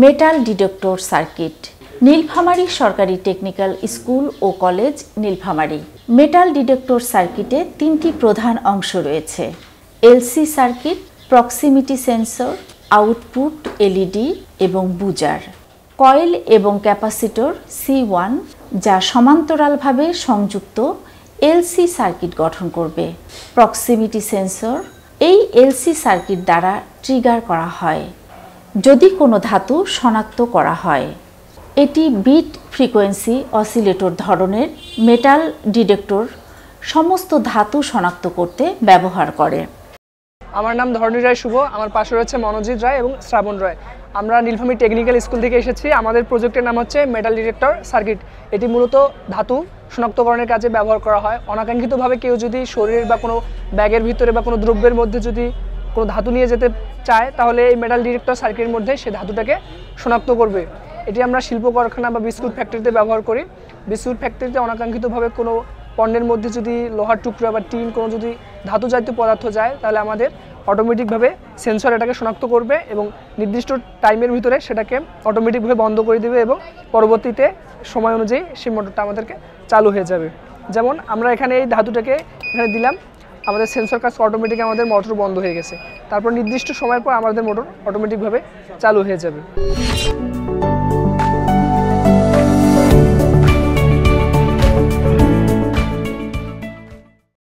Metal detector circuit. Nilphamari সরকারি technical school ও college Nilphamari. Metal detector সার্কিটে তিনটি প্রধান অংশ রয়েছে: LC circuit, proximity sensor, output LED এবং বুজার। কয়েল এবং ক্যাপাসিটর C1 যা সমান্তরালভাবে সংযুক্ত এলসি সার্কিট গঠন করবে। প্রক্সিমিটি সেন্সর এই এলসি সার্কিট দ্বারা ট্রিগার করা হয় যদি কোনো ধাতু শনাক্ত করা হয়। এটি বিট ফ্রিকোয়েন্সি অসিলেটর ধরনের মেটাল ডিটেক্টর সমস্ত ধাতু শনাক্ত করতে ব্যবহার করে। আমার নাম ধরণী রায় শুভ, আমার পাশে রয়েছে মনোজিৎ রায় এবং শ্রাবণ রায়। আমরা নীলফামারী টেকনিক্যাল স্কুল থেকে এসেছি। আমাদের প্রজেক্টের নাম হচ্ছে মেটাল ডিটেক্টর সার্কিট। এটি মূলত ধাতু শনাক্তকরণের কাজে ব্যবহার করা হয়। অনাকাঙ্ক্ষিতভাবে কেউ যদি শরীরের বা কোনো ব্যাগের ভিতরে বা কোনো দ্রব্যের মধ্যে যদি কোনো ধাতু নিয়ে যেতে চায়, তাহলে এই মেটাল ডিটেক্টর সার্কিটের মধ্যে সে ধাতুটাকে শনাক্ত করবে। এটি আমরা শিল্প কারখানা বা বিস্কুট ফ্যাক্টরিতে ব্যবহার করি। বিস্কুট ফ্যাক্টরিতে অনাকাঙ্ক্ষিতভাবে কোনো পণ্যের মধ্যে যদি লোহার টুকরা বা টিন কোনো যদি ধাতু জাতীয় পদার্থ যায়, তাহলে আমাদের অটোমেটিকভাবে সেন্সর এটাকে শনাক্ত করবে এবং নির্দিষ্ট টাইমের ভিতরে সেটাকে অটোমেটিকভাবে বন্ধ করে দেবে এবং পরবর্তীতে সময় অনুযায়ী সেই মোটরটা আমাদেরকে চালু হয়ে যাবে। যেমন আমরা এখানে এই ধাতুটাকে এখানে দিলাম, আমাদের সেন্সর কাজ অটোমেটিক আমাদের মোটর বন্ধ হয়ে গেছে। তারপর নির্দিষ্ট সময়ের পর আমাদের মোটর অটোমেটিকভাবে চালু হয়ে যাবে।